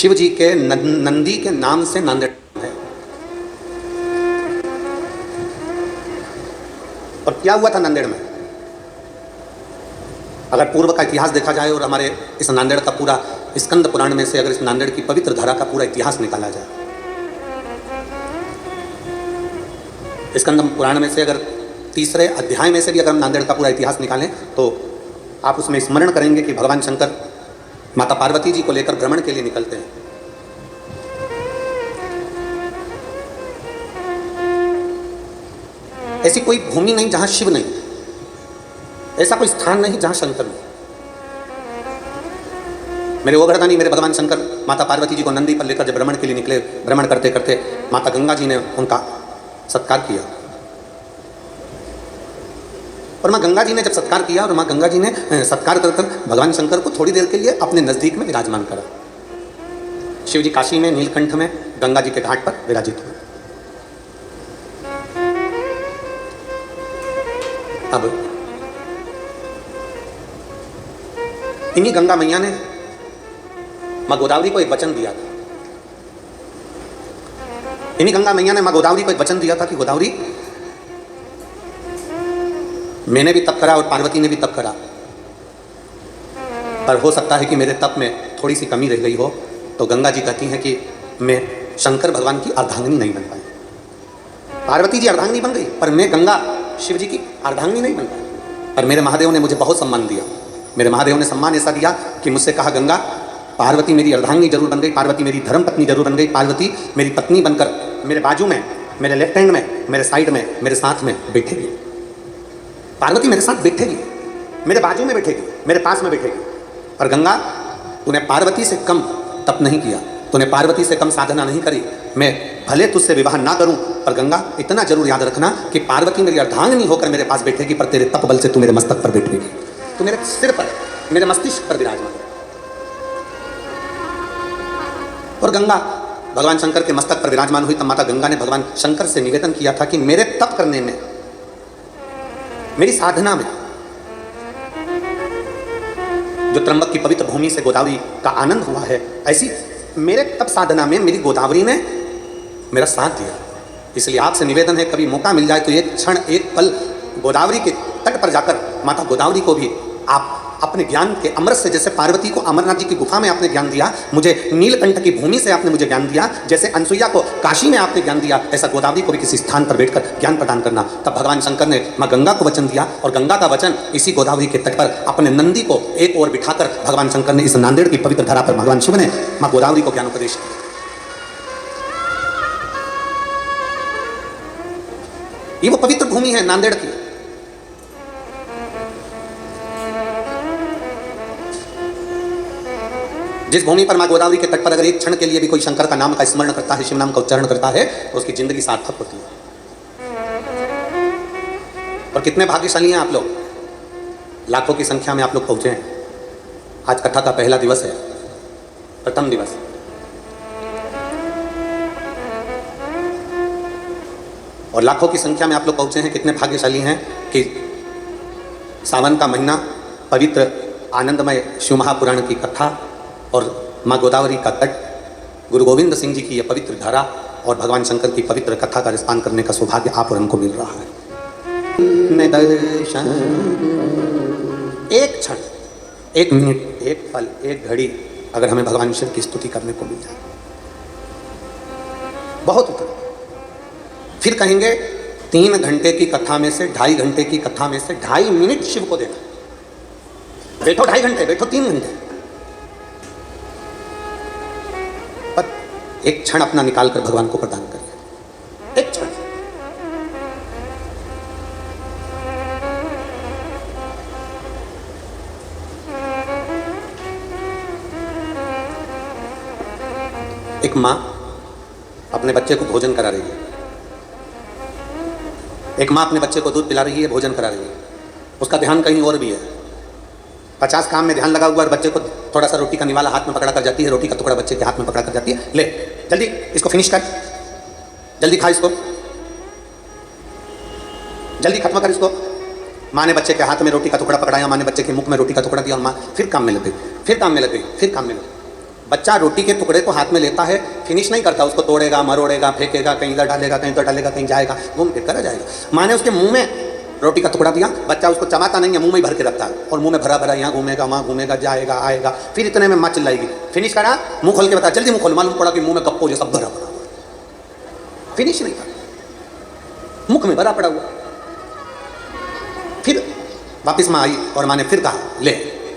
शिव जी के नंदी के नाम से नांदेड़ है। और क्या हुआ था नांदेड़ में? अगर पूर्व का इतिहास देखा जाए और हमारे इस नांदेड़ का पूरा स्कंद पुराण में से अगर इस नांदेड़ की पवित्र धारा का पूरा इतिहास निकाला जाए, स्कंद पुराण में से अगर तीसरे अध्याय में से भी अगर हम नांदेड़ का पूरा इतिहास निकालें तो आप उसमें स्मरण करेंगे कि भगवान शंकर माता पार्वती जी को लेकर भ्रमण के लिए निकलते हैं। ऐसी कोई भूमि नहीं जहां शिव नहीं, ऐसा कोई स्थान नहीं जहां शंकर नहीं। मेरे ओघड़दानी मेरे भगवान शंकर माता पार्वती जी को नंदी पर लेकर जब भ्रमण के लिए निकले, भ्रमण करते करते माता गंगा जी ने उनका सत्कार किया। और माँ गंगा जी ने जब सत्कार किया और माँ गंगा जी ने सत्कार कर भगवान शंकर को थोड़ी देर के लिए अपने नजदीक में विराजमान करा। शिव जी काशी में नीलकंठ में गंगा जी के घाट पर विराजित हुए। अब इन्हीं गंगा मैया ने माँ गोदावरी को एक वचन दिया था। इन्हीं गंगा मैया ने माँ गोदावरी को एक वचन दिया था कि गोदावरी, मैंने भी तप करा और पार्वती ने भी तप करा, पर हो सकता है कि मेरे तप में थोड़ी सी कमी रह गई हो। तो गंगा जी कहती हैं कि मैं शंकर भगवान की अर्धांगिनी नहीं बन पाई। पार्वती जी अर्धांगिनी बन गई, पर मैं गंगा शिव जी की अर्धांगिनी नहीं बन पाई। पर मेरे महादेव ने मुझे बहुत सम्मान दिया। मेरे महादेव ने सम्मान ऐसा दिया कि मुझसे कहा, गंगा पार्वती मेरी अर्धांगिनी जरूर बन गई, पार्वती मेरी धर्म पत्नी जरूर बन गई, पार्वती मेरी पत्नी बनकर मेरे बाजू में, मेरे लेफ्ट हैंड में, मेरे साइड में, मेरे साथ में बैठेगी। पार्वती मेरे साथ बैठेगी, मेरे बाजू में बैठेगी, मेरे पास में बैठेगी। और गंगा, तूने पार्वती से कम तप नहीं किया, तूने पार्वती से कम साधना नहीं करी। मैं भले तुझसे विवाह ना करूं, पर गंगा इतना जरूर याद रखना कि पार्वती मेरी अर्धांगिनी होकर मेरे पास बैठेगी, पर तेरे तप बल से तू मेरे मस्तक पर बैठेगी, तू मेरे सिर पर, मेरे मस्तिष्क पर विराजमान। और गंगा भगवान शंकर के मस्तक पर विराजमान हुई। तब माता गंगा ने भगवान शंकर से निवेदन किया था कि मेरे तप करने में, मेरी साधना में, जो त्र्यंबक की पवित्र भूमि से गोदावरी का आनंद हुआ है, ऐसी मेरे तप साधना में मेरी गोदावरी ने मेरा साथ दिया। इसलिए आपसे निवेदन है, कभी मौका मिल जाए तो एक क्षण, एक पल गोदावरी के तट पर जाकर माता गोदावरी को भी आप अपने ज्ञान के अमृत से, जैसे पार्वती को अमरनाथ जी की गुफा में आपने ज्ञान दिया, मुझे नीलकंठ की भूमि से आपने मुझे ज्ञान दिया, जैसे अनसुईया को काशी में आपने ज्ञान दिया, ऐसा गोदावरी को भी किसी स्थान पर बैठकर ज्ञान प्रदान करना। तब भगवान शंकर ने माँ गंगा को वचन दिया और गंगा का वचन इसी गोदावरी के तट पर अपने नंदी को एक ओर बिठाकर भगवान शंकर ने इस नांदेड़ की पवित्र धरा पर भगवान शिव ने माँ गोदावरी को ज्ञानोपदेश किया। ये वो पवित्र भूमि है नांदेड़ की। जिस भूमि पर माँ गोदावरी के तट पर अगर एक क्षण के लिए भी कोई शंकर का नाम का स्मरण करता है, शिव नाम का उच्चारण करता है, तो उसकी जिंदगी सार्थक होती है। और कितने भाग्यशाली हैं आप लोग, लाखों की संख्या में आप लोग पहुंचे हैं। आज कथा का पहला दिवस है, प्रथम दिवस। और लाखों की संख्या में आप लोग पहुंचे हैं। कितने भाग्यशाली हैं कि सावन का महीना, पवित्र आनंदमय शिव महापुराण की कथा और माँ गोदावरी का तट, गुरु गोविंद सिंह जी की यह पवित्र धारा और भगवान शंकर की पवित्र कथा का रिस्पान करने का सौभाग्य आप और हमको मिल रहा है। दर्शन, एक क्षण, एक मिनट, एक पल, एक घड़ी अगर हमें भगवान शिव की स्तुति करने को मिल जाए, बहुत उत्तम। फिर कहेंगे 3 घंटे की कथा में से, 2.5 घंटे की कथा में से 2.5 मिनट शिव को देना। बैठो 2.5 घंटे, बैठो 3 घंटे, पर एक क्षण अपना निकालकर भगवान को प्रदान करिए। एक क्षण। एक मां अपने बच्चे को भोजन करा रही है, एक माँ अपने बच्चे को दूध पिला रही है, भोजन करा रही है, उसका ध्यान कहीं और भी है। 50 काम में ध्यान लगा हुआ है, बच्चे को थोड़ा सा रोटी का निवाला हाथ में पकड़ा कर जाती है, रोटी का टुकड़ा बच्चे के हाथ में पकड़ा कर जाती है, ले जल्दी इसको फिनिश कर, जल्दी खा इसको, जल्दी खत्म कर इसको। माँ ने बच्चे के हाथ में रोटी का टुकड़ा पकड़ाया, माँ ने बच्चे के मुख में रोटी का टुकड़ा दिया और माँ फिर काम में लग गई, फिर काम में लग गई, फिर काम में लग गई। बच्चा रोटी के टुकड़े को हाथ में लेता है, फिनिश नहीं करता, उसको तोड़ेगा, मरोड़ेगा, फेंकेगा, कहीं इधर डालेगा, कहीं उधर डालेगा, कहीं जाएगा, घूम फिर कर जाएगा। माँ ने उसके मुंह में रोटी का टुकड़ा दिया, बच्चा उसको चबाता नहीं है, मुंह में ही भर के रखता है और मुंह में भरा भरा यहाँ घूमेगा, वहाँ घूमेगा, जाएगा, आएगा। फिर इतने में माँ चिल्लाएगी, फिनिश करा, मुंह खोल के बता, जल्दी मुंह खोल। मालूम पड़ा कि मुंह में गप्पो जैसा भरा पड़ा हुआ, फिनिश नहीं था, मुख में भरा पड़ा हुआ। फिर वापिस माँ आई और माँ ने फिर कहा, ले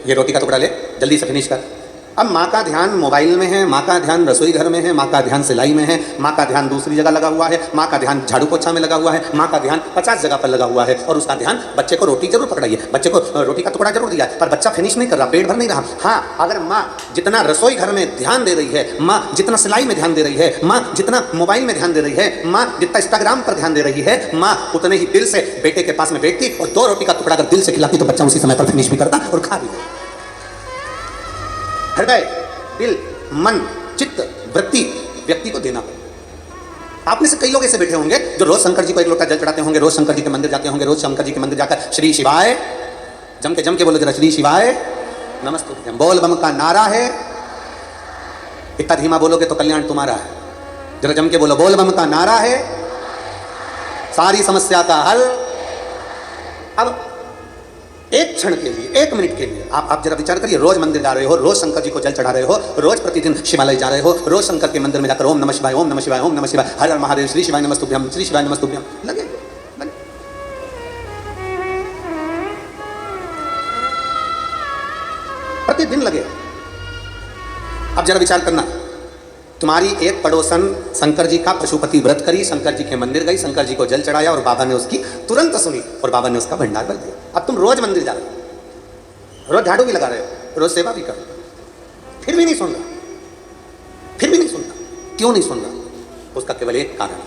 ये रोटी का टुकड़ा ले, जल्दी से फिनिश कर। अब माँ का ध्यान मोबाइल में है, माँ का ध्यान रसोई घर में है, माँ का ध्यान सिलाई में है, माँ का ध्यान दूसरी जगह लगा हुआ है, माँ का ध्यान झाड़ू पोछा में लगा हुआ है, माँ का ध्यान 50 जगह पर लगा हुआ है और उसका ध्यान बच्चे को रोटी जरूर पकड़ाई है, बच्चे को रोटी का टुकड़ा जरूर दिया, पर बच्चा फिनिश नहीं कर रहा, पेट भर नहीं रहा। हाँ, अगर माँ जितना रसोई घर में ध्यान दे रही है, माँ जितना सिलाई में ध्यान दे रही है, माँ जितना मोबाइल में ध्यान दे रही है, माँ जितना इंस्टाग्राम पर ध्यान दे रही है, माँ उतने ही दिल से बेटे के पास में बैठती और 2 रोटी का टुकड़ा अगर दिल से खिलाती तो बच्चा उसी समय पर फिनिश भी करता और खा भी लेता। हृदय, दिल, मन, चित्त, वृत्ति व्यक्ति को देना पड़ेगा। आप में से कई लोग ऐसे बैठे होंगे जो रोज शंकर जी को 1 लोटा जल चढ़ाते होंगे, रोज शंकर जी के मंदिर जाते होंगे, रोज शंकर जी के मंदिर जाकर श्री शिवाय जम के बोलो जरा, श्री शिवाय नमस्तुभ्यं, बोल बम का नारा है। इतना धीमा बोलोगे तो कल्याण तुम्हारा है, जरा जम के बोलो, बोल बम का नारा है, सारी समस्या का हल। अब एक क्षण के लिए, 1 मिनट के लिए आप जरा विचार करिए, रोज मंदिर जा रहे हो, रोज शंकर जी को जल चढ़ा रहे हो, रोज प्रतिदिन शिवालय जा रहे हो, रोज शंकर के मंदिर में जाकर ओम नमः शिवाय, ओम नमः शिवाय, ओम नमः शिवाय, हर हर महादेव, श्री शिवाय नमस्तुभ्यं, श्री शिवाय नमस्तुभ्यं लगे प्रतिदिन लगे। अब जरा विचार करना, तुम्हारी एक पड़ोसन शंकर जी का पशुपति व्रत करी, शंकर जी के मंदिर गई, शंकर जी को जल चढ़ाया और बाबा ने उसकी तुरंत सुनी और बाबा ने उसका भंडार भर दिया। अब तुम रोज मंदिर जा रहे हो, रोज झाड़ू भी लगा रहे हो, रोज सेवा भी कर रहे हो, फिर भी नहीं सुन रहा, फिर भी नहीं सुन रहा। क्यों नहीं सुन रहा? उसका केवल एक कारण,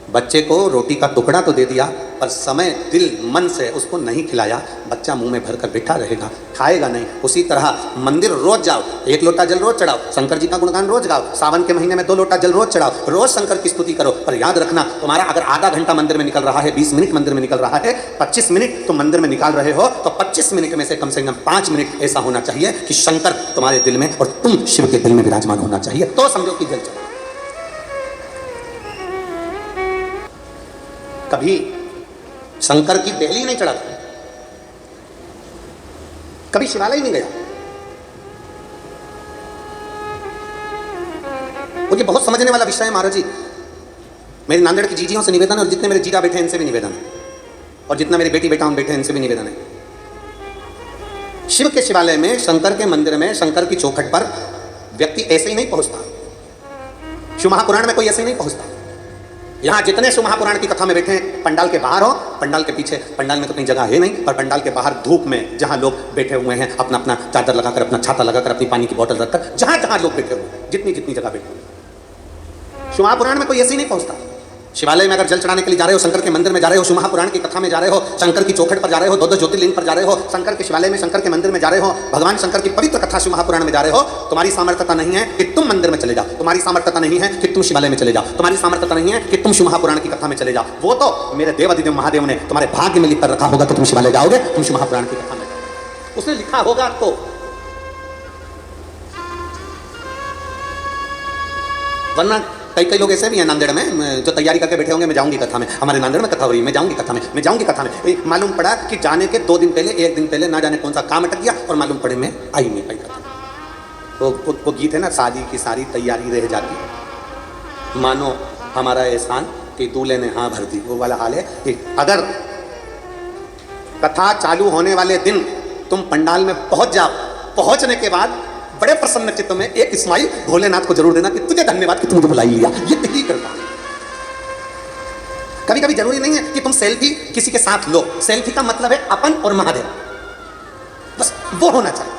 बच्चे को रोटी का टुकड़ा तो दे दिया पर समय, दिल, मन से उसको नहीं खिलाया। बच्चा मुंह में भरकर बैठा रहेगा, खाएगा नहीं। उसी तरह मंदिर रोज जाओ, 1 लोटा जल रोज चढ़ाओ, शंकर जी का गुणगान रोज गाओ, सावन के महीने में 2 लोटा जल रोज चढ़ाओ, रोज शंकर की स्तुति करो। पर याद रखना, तुम्हारा अगर आधा घंटा मंदिर में निकल रहा है, 20 मिनट मंदिर में निकल रहा है, 25 मिनट तुम मंदिर में निकाल रहे हो, तो 25 मिनट में से कम 5 मिनट ऐसा होना चाहिए कि शंकर तुम्हारे दिल में और तुम शिव के दिल में विराजमान होना चाहिए, तो समझो कि जल चढ़ा। कभी शंकर की बेली नहीं चढ़ा, कभी शिवालय नहीं गया। और ये बहुत समझने वाला विषय है महाराज जी। मेरी नांदेड़ की जीजियों से निवेदन है और जितने मेरे जीजा बैठे हैं इनसे भी निवेदन है, और जितना मेरी बेटी बेटा बैठे हैं इनसे भी निवेदन है। शिव के शिवालय में, शंकर के मंदिर में, शंकर की चौखट पर व्यक्ति ऐसे ही नहीं पहुंचता। शिव महापुराण में कोई ऐसे ही नहीं पहुंचता। यहाँ जितने शिव महापुराण की कथा में बैठे हैं, पंडाल के बाहर हो, पंडाल के पीछे, पंडाल में तो कहीं जगह है नहीं, पर पंडाल के बाहर धूप में जहाँ लोग बैठे हुए हैं, अपना अपना चादर लगाकर, अपना छाता लगाकर, अपनी पानी की बोतल रखकर, जहाँ जहाँ लोग बैठे हुए हैं, जितनी जितनी जगह बैठे हुए, शिव महापुराण में कोई ऐसे ही नहीं पहुँचता। शिवालय में अगर जल चढ़ाने के लिए जा रहे हो, शंकर के मंदिर में जा रहे हो, शिव महापुराण की कथा में जा रहे हो, शंकर की चौखट पर जा रहे हो, 2 ज्योतिर्लिंग पर जा रहे हो, शंकर के शिवालय में, शंकर के मंदिर में जा रहे हो, भगवान शंकर की पवित्र कथा शिव महापुराण में जा रहे हो, तुम्हारी सामर्थ्यता नहीं है कि तुम मंदिर में चले जाओ, तुम्हारी सामर्थ्यता नहीं है कि तुम शिवालय में चले जाओ, तुम्हारी सामर्थ्यता नहीं है कि तुम शिव महापुराण की कथा में चले जाओ। वो तो मेरे देवाधिदेव महादेव ने तुम्हारे भाग्य में लिख कर रखा होगा तो तुम शिवालय जाओगे, तुम शिव महापुराण की कथा में जाओगे, उसने लिखा होगा। तो वरना कई लोग ऐसे भी हैं नांदेड़ में जो तैयारी करके बैठे होंगे, मैं जाऊंगी कथा में, हमारे नांदेड़ में कथा हो रही है, मैं जाऊंगी कथा में, मैं जाऊंगी कथा में। मालूम पड़ा कि जाने के 2 दिन पहले, 1 दिन पहले ना जाने कौन सा काम अटक गया और मालूम पड़े मैं आई नहीं पाई कथा। तो वो गीत है ना, शादी की सारी तैयारी रह जाती, मानो हमारा एहसान कि दूल्हे ने हाँ भर दी, वो वाला हाल है कि अगर कथा चालू होने वाले दिन तुम पंडाल में पहुंच जाओ, पहुंचने के बाद बड़े प्रसन्न चित्त में एक स्माइल भोलेनाथ को जरूर देना कि तुझे धन्यवाद कि तुम मुझे बुला लिया। ये यही करता है। कभी कभी जरूरी नहीं है कि तुम सेल्फी किसी के साथ लो, सेल्फी का मतलब है अपन और महादेव, बस वो होना चाहिए।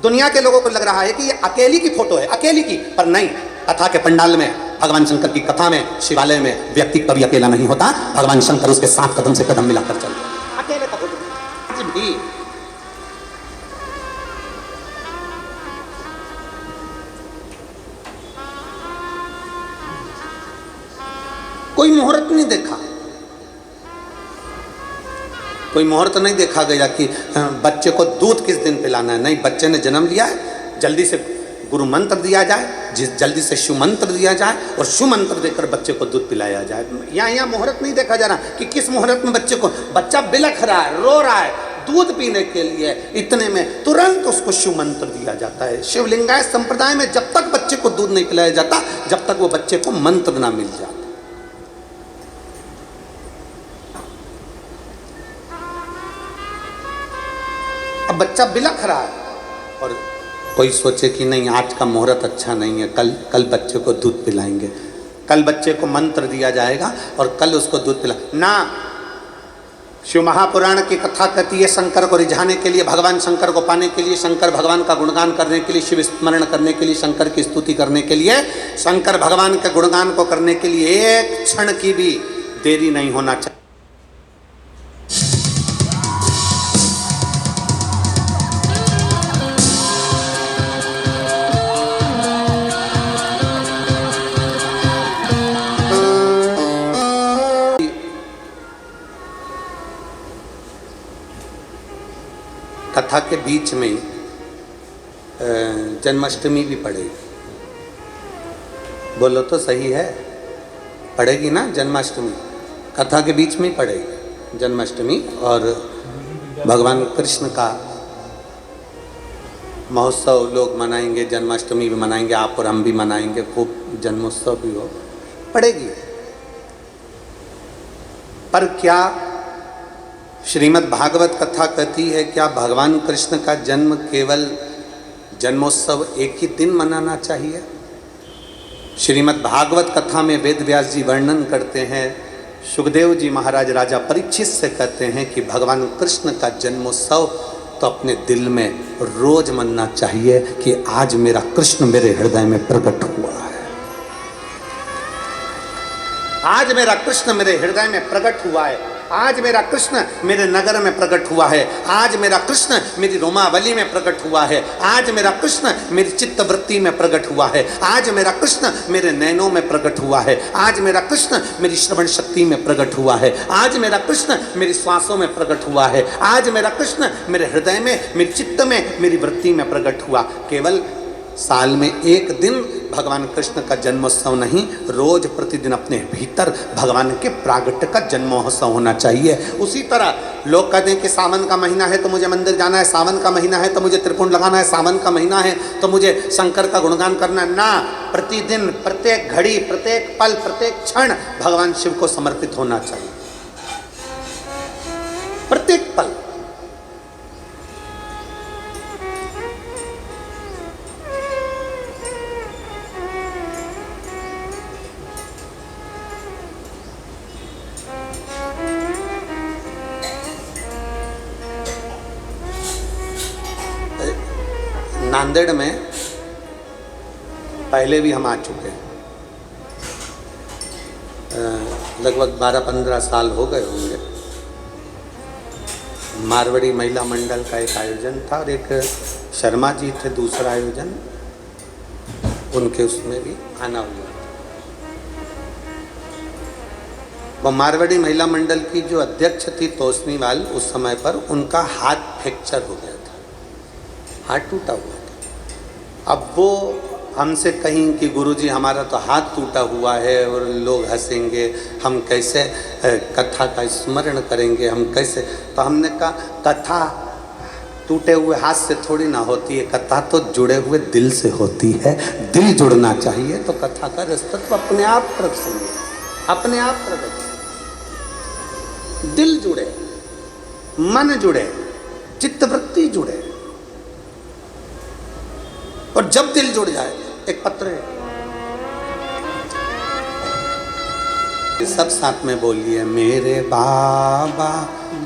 दुनिया के लोगों को लग रहा है कि ये अकेली की फोटो है, अकेली की, पर नहीं। कथा के पंडाल में, भगवान शंकर की कथा में, शिवालय में व्यक्ति कभी अकेला नहीं होता, भगवान शंकर उसके साथ कदम से कदम मिलाकर चलते हैं। अकेले का फोटो भी कोई मुहूर्त नहीं देखा, कोई मुहूर्त नहीं देखा गया कि बच्चे को दूध किस दिन पिलाना है। नहीं, बच्चे ने जन्म लिया है, जल्दी से गुरु मंत्र दिया जाए, जिस जल्दी से शिव मंत्र दिया जाए और शिव मंत्र देकर बच्चे को दूध पिलाया जाए। यहाँ मुहूर्त नहीं देखा जा रहा कि किस मुहूर्त में बच्चे को, बच्चा बिलख रहा है, रो रहा है दूध पीने के लिए, इतने में तुरंत उसको शिव मंत्र दिया जाता है। शिवलिंगायत संप्रदाय में जब तक बच्चे को दूध नहीं पिलाया जाता जब तक वो बच्चे को मंत्र ना मिल जाता। अब बच्चा बिलख रहा है और कोई सोचे कि नहीं आज का मुहूर्त अच्छा नहीं है, कल बच्चे को दूध पिलाएंगे, कल बच्चे को मंत्र दिया जाएगा और कल उसको दूध पिला ना। शिव महापुराण की कथा कहती है शंकर को रिझाने के लिए, भगवान शंकर को पाने के लिए, शंकर भगवान का गुणगान करने के लिए, शिव स्मरण करने के लिए, शंकर की स्तुति करने के लिए, शंकर भगवान के गुणगान को करने के लिए एक क्षण की भी देरी नहीं होना चाहिए। कथा के बीच में जन्माष्टमी भी पड़ेगी, बोलो तो सही है, पड़ेगी ना जन्माष्टमी, कथा के बीच में ही पड़ेगी जन्माष्टमी। और भगवान कृष्ण का महोत्सव लोग मनाएंगे, जन्माष्टमी भी मनाएंगे, आप और हम भी मनाएंगे, खूब जन्मोत्सव भी हो, पड़ेगी। पर क्या श्रीमद् भागवत कथा कहती है क्या भगवान कृष्ण का जन्म केवल जन्मोत्सव एक ही दिन मनाना चाहिए? श्रीमद् भागवत कथा में वेद व्यास जी वर्णन करते हैं, सुखदेव जी महाराज राजा परीक्षित से कहते हैं कि भगवान कृष्ण का जन्मोत्सव तो अपने दिल में रोज मनना चाहिए कि आज मेरा कृष्ण मेरे हृदय में प्रकट हुआ है, आज मेरा कृष्ण मेरे हृदय में प्रकट हुआ है, आज मेरा कृष्ण मेरे नगर में प्रकट हुआ है, आज मेरा कृष्ण मेरी रोमावली में प्रकट हुआ है, आज मेरा कृष्ण मेरी चित्तवृत्ति में प्रकट हुआ है, आज मेरा कृष्ण मेरे नैनों में प्रकट हुआ है, आज मेरा कृष्ण मेरी श्रवण शक्ति में प्रकट हुआ है, आज मेरा कृष्ण मेरी श्वासों में प्रकट हुआ है, आज मेरा कृष्ण मेरे हृदय में, मेरे चित्त में, मेरी वृत्ति में प्रकट हुआ। केवल साल में एक दिन भगवान कृष्ण का जन्मोत्सव नहीं, रोज प्रतिदिन अपने भीतर भगवान के प्रागट्य का जन्मोत्सव होना चाहिए। उसी तरह लोग कहते हैं कि सावन का महीना है तो मुझे मंदिर जाना है, सावन का महीना है तो मुझे त्रिपुंड लगाना है, सावन का महीना है तो मुझे शंकर का गुणगान करना है। ना, प्रतिदिन, प्रत्येक घड़ी, प्रत्येक पल, प्रत्येक क्षण भगवान शिव को समर्पित होना चाहिए, प्रत्येक पल। नांदेड़ में पहले भी हम आ चुके हैं, लगभग 12-15 साल हो गए होंगे। मारवाड़ी महिला मंडल का एक आयोजन था और एक शर्मा जी थे दूसरा आयोजन, उनके उसमें भी आना हुआ था। वो मारवाड़ी महिला मंडल की जो अध्यक्ष थी तोसनीवाल, उस समय पर उनका हाथ फ्रैक्चर हो गया था, हाथ टूटा हुआ था। अब वो हमसे कहीं कि गुरुजी हमारा तो हाथ टूटा हुआ है और लोग हंसेंगे, हम कैसे कथा का स्मरण करेंगे, हम कैसे। तो हमने कहा कथा टूटे हुए हाथ से थोड़ी ना होती है, कथा तो जुड़े हुए दिल से होती है, दिल जुड़ना चाहिए तो कथा का अस्तित्व अपने आप प्रकट होंगे, अपने आप प्रकट। दिल जुड़े, मन जुड़े, चित्तवृत्ति जुड़े, और जब दिल जुड़ जाए, एक पत्र है, सब साथ में बोलिए, मेरे बाबा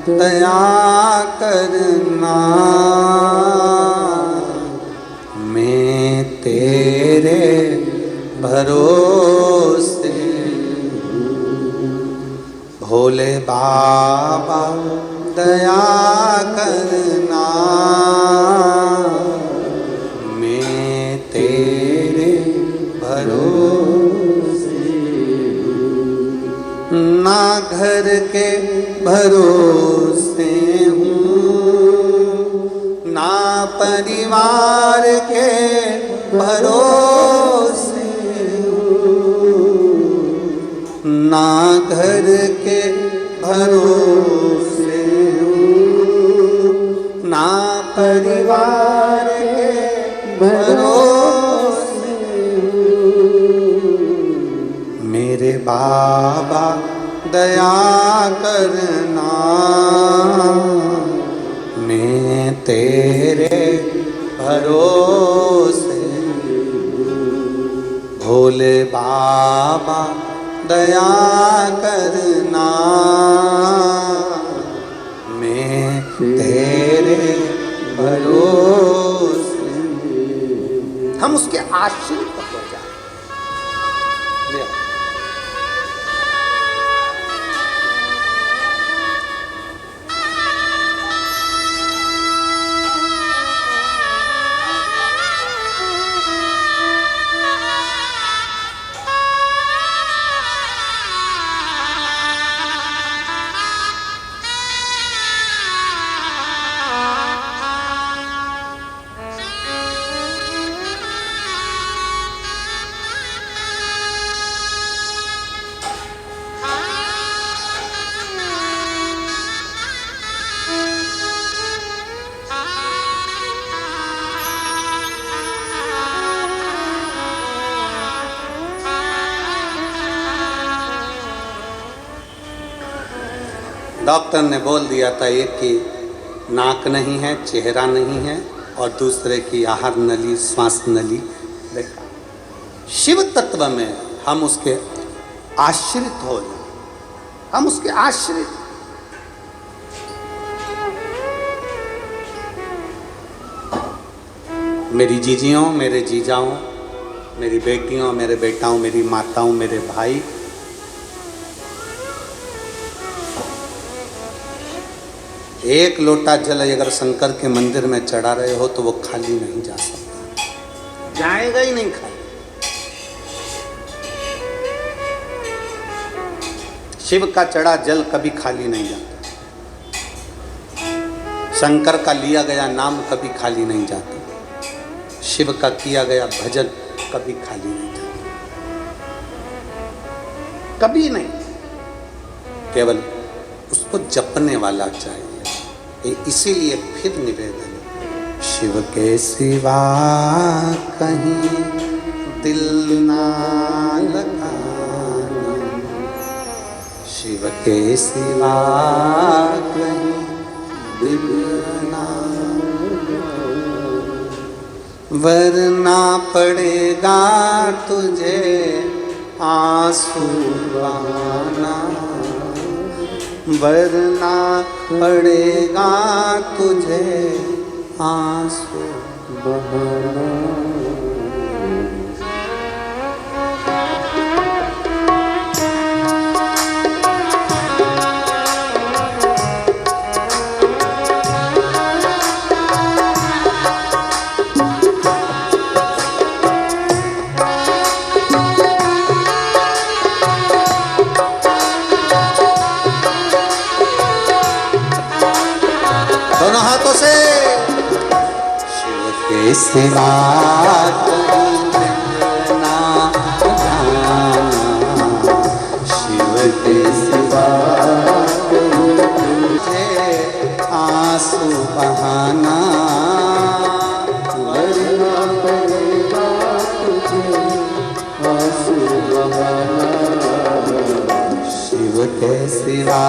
दया करना, मैं तेरे भरोसे, भोले बाबा दया करना, तेरे भरोसे, ना घर के भरोसे हूँ, ना परिवार के भरोसे ना घर के भरोसे ना परिवार के भरोसे मेरे बाबा दया करना मैं तेरे भरोसे भोले बाबा दया करना मैं तेरे भरोसे। हम उसके आश्रित हो जाए। डॉक्टर ने बोल दिया था एक की नाक नहीं है, चेहरा नहीं है, और दूसरे की आहार नली, श्वास नली। देखा, शिव तत्व में हम उसके आश्रित हो जाए, हम उसके आश्रित। मेरी जीजियों, मेरे जीजाओं, मेरी बेटियों, मेरे बेटाओं, मेरी माताओं, मेरे भाई, एक लोटा जल अगर शंकर के मंदिर में चढ़ा रहे हो तो वो खाली नहीं जा सकता, जाएगा ही नहीं खाली। शिव का चढ़ा जल कभी खाली नहीं जाता, शंकर का लिया गया नाम कभी खाली नहीं जाता, शिव का किया गया भजन कभी खाली नहीं जाता, कभी नहीं। केवल उसको जपने वाला चाहिए। इसीलिए फिर निवेदन, शिव के सिवा कहीं दिल ना लगाना, शिव के सिवा कहीं दिल ना, वरना पड़ेगा तुझे आंसू बहाना, वरना पड़ेगा तुझे आंसू बहाना। दोनों हाथों से, शिव के सिवा कहीं ना जाना, शिव के सिवा तुझे आंसू बहाना, वरना पड़ेगा तुझे आंसू बहाना, शिव के सिवा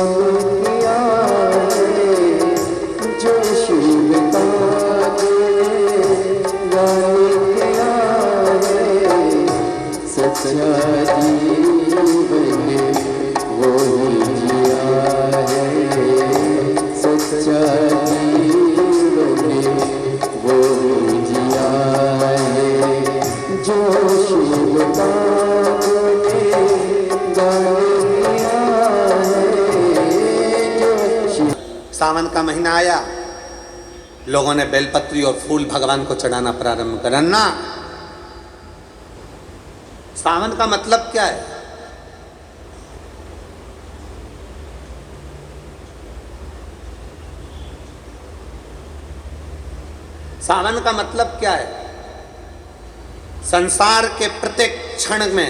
किया है जो शिव का गाने किया है सच्चा जीवन वो ही जिया है सच्चा जीवन वो ही जिया है जो शिव का सावन का महीना आया, लोगों ने बेलपत्री और फूल भगवान को चढ़ाना प्रारंभ करना। सावन का मतलब क्या है? सावन का मतलब क्या है? संसार के प्रत्येक क्षण में,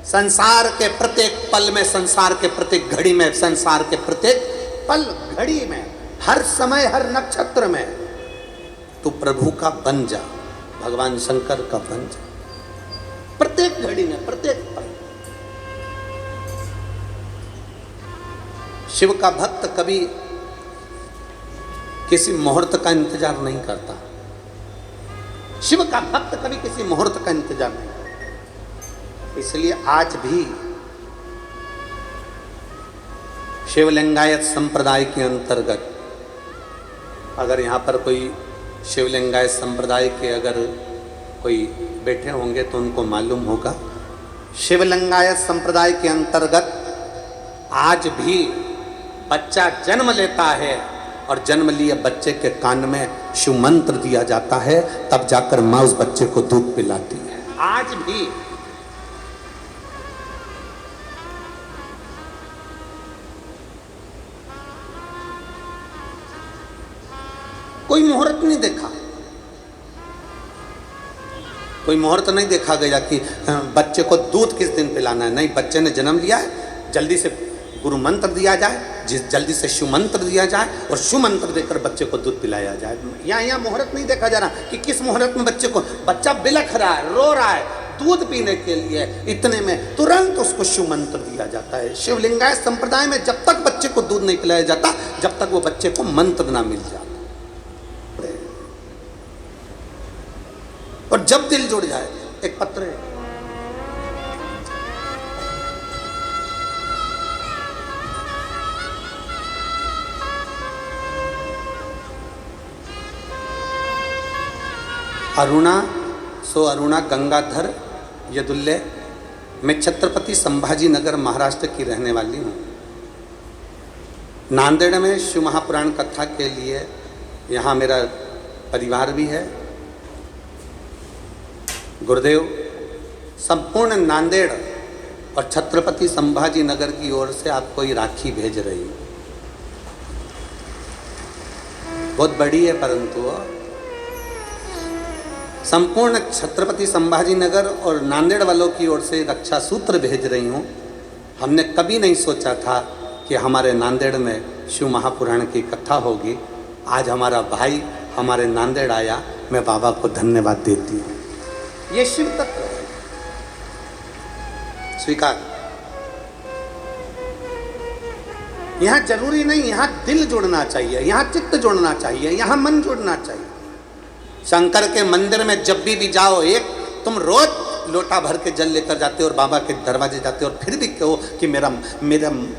संसार के प्रत्येक पल में, संसार के प्रत्येक घड़ी में, संसार के प्रत्येक पल घड़ी में, हर समय, हर नक्षत्र में तू प्रभु का बन जा, भगवान शंकर का बन जा। प्रत्येक घड़ी में, प्रत्येक पल। शिव का भक्त कभी किसी मुहूर्त का इंतजार नहीं करता। शिव का भक्त कभी किसी मुहूर्त का इंतजार नहीं करता। इसलिए आज भी शिवलिंगायत संप्रदाय के अंतर्गत, अगर यहाँ पर कोई शिवलिंगायत संप्रदाय के अगर कोई बैठे होंगे तो उनको मालूम होगा, शिवलिंगायत संप्रदाय के अंतर्गत आज भी बच्चा जन्म लेता है और जन्म लिए बच्चे के कान में शिव मंत्र दिया जाता है, तब जाकर माँ उस बच्चे को दूध पिलाती है। आज भी कोई मुहूर्त नहीं देखा, कोई मुहूर्त नहीं देखा गया कि बच्चे को दूध किस दिन पिलाना है। नहीं, बच्चे ने जन्म लिया है, जल्दी से गुरु मंत्र दिया जाए, जल्दी से शिव मंत्र दिया जाए और शिव मंत्र देकर बच्चे को दूध पिलाया जाए। यहाँ मुहूर्त नहीं देखा जा रहा कि किस मुहूर्त में बच्चे को, बच्चा बिलख रहा है, रो रहा है दूध पीने के लिए, इतने में तुरंत उसको शिव मंत्र दिया जाता है। शिवलिंगायत संप्रदाय में जब तक बच्चे को दूध नहीं पिलाया जाता, जब तक वो बच्चे को मंत्र ना मिल जाता। और जब दिल जुड़ जाए, एक पत्र है, अरुणा सो अरुणा गंगाधर यदुल्ले, मैं छत्रपति संभाजी नगर महाराष्ट्र की रहने वाली हूँ। नांदेड़ में शिव महापुराण कथा के लिए यहाँ मेरा परिवार भी है। गुरुदेव संपूर्ण नांदेड़ और छत्रपति संभाजी नगर की ओर से आपको ये राखी भेज रही हूँ। बहुत बड़ी है, परंतु संपूर्ण छत्रपति संभाजी नगर और नांदेड़ वालों की ओर से रक्षा सूत्र भेज रही हूँ। हमने कभी नहीं सोचा था कि हमारे नांदेड़ में शिव महापुराण की कथा होगी। आज हमारा भाई हमारे नांदेड़ आया, मैं बाबा को धन्यवाद देती हूँ। ये शिव तत्व है, स्वीकार। यहाँ जरूरी नहीं, यहाँ दिल जुड़ना चाहिए, यहाँ चित्त जुड़ना चाहिए, यहाँ मन जुड़ना चाहिए। शंकर के मंदिर में जब भी जाओ, एक तुम रोज लोटा भर के जल लेकर जाते हो और बाबा के दरवाजे जाते हो और फिर भी कहो कि मेरा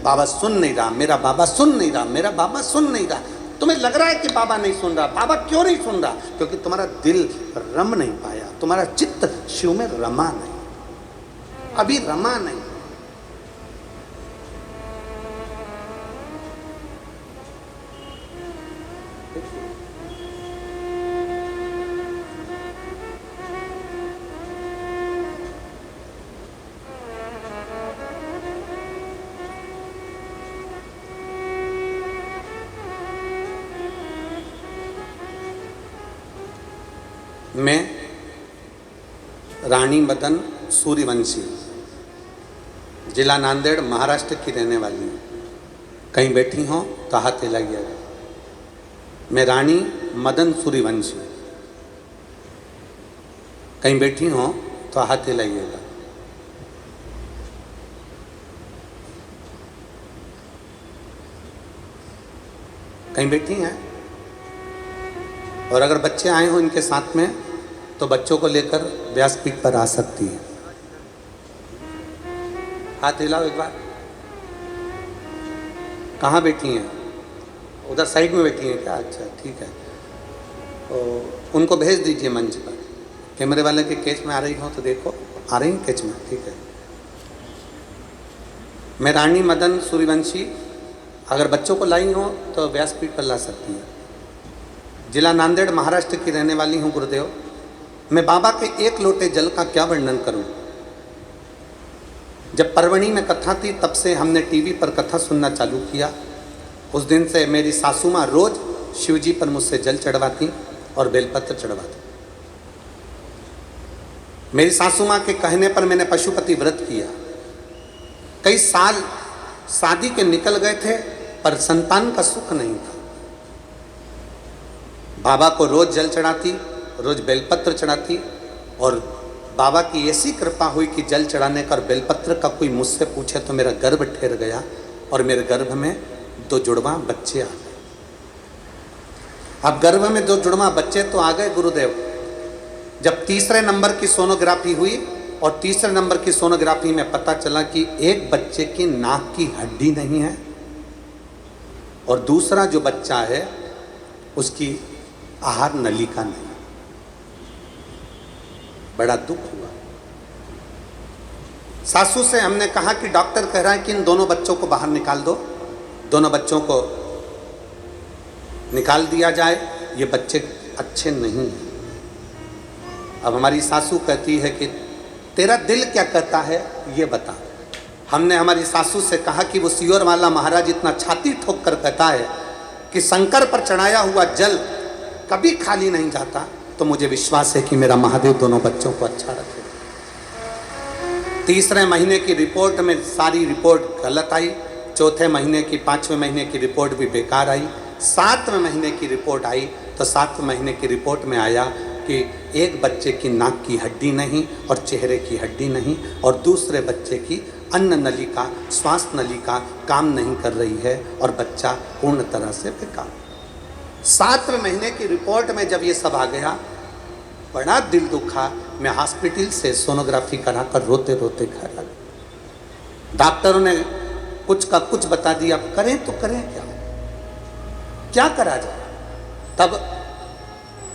बाबा सुन नहीं रहा, मेरा बाबा सुन नहीं रहा, मेरा बाबा सुन नहीं रहा। तुम्हें लग रहा है कि बाबा नहीं सुन रहा। बाबा क्यों नहीं सुन रहा? क्योंकि तुम्हारा दिल रम नहीं पाया, तुम्हारा चित्त शिव में रमा नहीं, अभी रमा नहीं। मैं रानी मदन सूर्यवंशी, जिला नांदेड़, महाराष्ट्र की रहने वाली हूँ। कहीं बैठी हो तो हाथ हिलाइएगा। मैं रानी मदन सूर्यवंशी, कहीं बैठी हो तो हाथ हिलाइएगा। कहीं बैठी हैं, और अगर बच्चे आए हो इनके साथ में तो बच्चों को लेकर व्यासपीठ पर आ सकती है। हाथ हिलाओ एक बार। कहाँ बैठी हैं? उधर साइड में बैठी हैं क्या? अच्छा ठीक है, तो उनको भेज दीजिए मंच पर। कैमरे वाले के कैच में आ रही हो तो देखो, आ रही हैं कैच में, ठीक है। मैं रानी मदन सूर्यवंशी, अगर बच्चों को लाई हो तो व्यासपीठ पर ला सकती है। जिला नांदेड़ महाराष्ट्र की रहने वाली हूँ गुरुदेव। मैं बाबा के एक लोटे जल का क्या वर्णन करूं। जब परवणी में कथा थी तब से हमने टीवी पर कथा सुनना चालू किया। उस दिन से मेरी सासू माँ रोज शिव जी पर मुझसे जल चढ़वाती और बेलपत्र चढ़वाती। मेरी सासू माँ के कहने पर मैंने पशुपति व्रत किया। कई साल शादी के निकल गए थे पर संतान का सुख नहीं था। बाबा को रोज जल चढ़ाती, रोज बेलपत्र चढ़ाती, और बाबा की ऐसी कृपा हुई कि जल चढ़ाने का और बेलपत्र का कोई मुझसे पूछे तो मेरा गर्भ ठहर गया और मेरे गर्भ में 2 जुड़वा बच्चे आ गए। अब गर्भ में 2 जुड़वा बच्चे तो आ गए गुरुदेव। जब तीसरे नंबर की सोनोग्राफी हुई और तीसरे नंबर की सोनोग्राफी में पता चला कि एक बच्चे की नाक की हड्डी नहीं है और दूसरा जो बच्चा है उसकी आहार नलिका नहीं। बड़ा दुख हुआ। सासू से हमने कहा कि डॉक्टर कह रहा है कि इन दोनों बच्चों को बाहर निकाल दो, दोनों बच्चों को निकाल दिया जाए, ये बच्चे अच्छे नहीं हैं। अब हमारी सासू कहती है कि तेरा दिल क्या कहता है ये बता। हमने हमारी सासू से कहा कि वो सियोर वाला महाराज इतना छाती ठोक कर कहता है कि शंकर पर चढ़ाया हुआ जल कभी खाली नहीं जाता, तो मुझे विश्वास है कि मेरा महादेव दोनों बच्चों को अच्छा रखे। तीसरे महीने की रिपोर्ट में सारी रिपोर्ट गलत आई, चौथे महीने की 5वें महीने की रिपोर्ट भी बेकार आई, 7वें महीने की रिपोर्ट आई तो 7वें महीने की रिपोर्ट में आया कि एक बच्चे की नाक की हड्डी नहीं और चेहरे की हड्डी नहीं और दूसरे बच्चे की अन्न नलिका, श्वास नलिका काम नहीं कर रही है और बच्चा पूर्ण तरह से बेकार। 7वें महीने की रिपोर्ट में जब ये सब आ गया, बड़ा दिल दुखा। मैं हॉस्पिटल से सोनोग्राफी कराकर रोते रोते घर आ गया। डॉक्टरों ने कुछ का कुछ बता दिया, अब करें तो करें क्या करा जाए। तब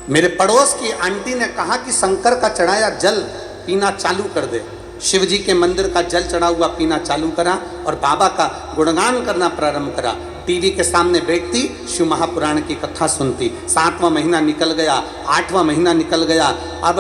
मेरे पड़ोस की आंटी ने कहा कि शंकर का चढ़ाया जल पीना चालू कर दे। शिव जी के मंदिर का जल चढ़ा हुआ पीना चालू करा और बाबा का गुणगान करना प्रारंभ करा। टीवी के सामने बैठती, शिव महापुराण की कथा सुनती। 7वां महीना निकल गया, 8वां महीना निकल गया। अब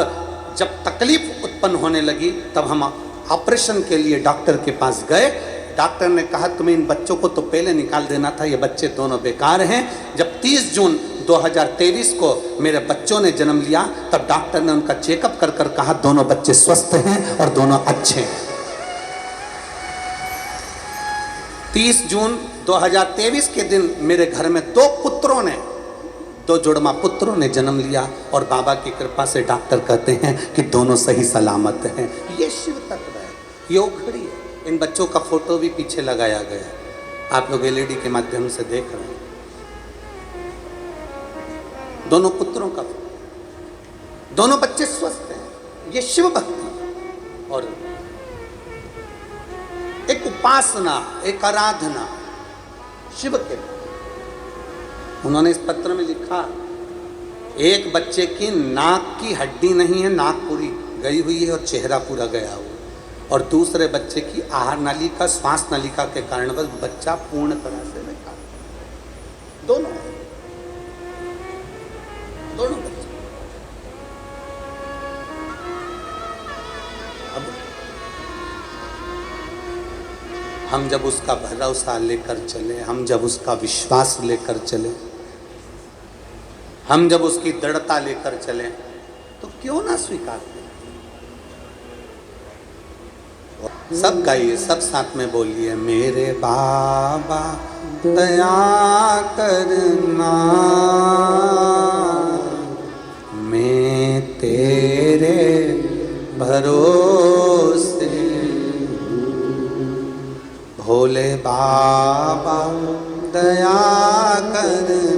जब तकलीफ उत्पन्न होने लगी तब हम ऑपरेशन के लिए डॉक्टर के पास गए। डॉक्टर ने कहा तुम्हें इन बच्चों को तो पहले निकाल देना था, ये बच्चे दोनों बेकार हैं। जब 30 जून 2023 को मेरे बच्चों ने जन्म लिया तब डॉक्टर ने उनका चेकअप कर कर कहा दोनों बच्चे स्वस्थ हैं और दोनों अच्छे हैं। 30 जून 2023 के दिन मेरे घर में 2 पुत्रों ने, 2 जुड़वा पुत्रों ने जन्म लिया और बाबा की कृपा से डॉक्टर कहते हैं कि दोनों सही सलामत हैं। ये शिव तत्व है, ये उखड़ी है। इन बच्चों का फोटो भी पीछे लगाया गया, आप लोग एलईडी के माध्यम से देख रहे हैं। दोनों पुत्रों का, दोनों बच्चे स्वस्थ हैं। ये शिव भक्ति और एक उपासना, एक आराधना शिव के। उन्होंने इस पत्र में लिखा एक बच्चे की नाक की हड्डी नहीं है, नाक पूरी गई हुई है और चेहरा पूरा गया हुआ, और दूसरे बच्चे की आहार नलिका, श्वास नलिका के कारणवश बच्चा पूर्ण तरह से बेकार। दोनों बच्चे। अब हम जब उसका भरोसा लेकर चले, हम जब उसका विश्वास लेकर चले, हम जब उसकी दृढ़ता लेकर चले, तो क्यों ना स्वीकार करें। सब गाइए, सब साथ में बोलिए, मेरे बाबा दया करना, मैं तेरे भरोसे, भोले बाबा दया करना,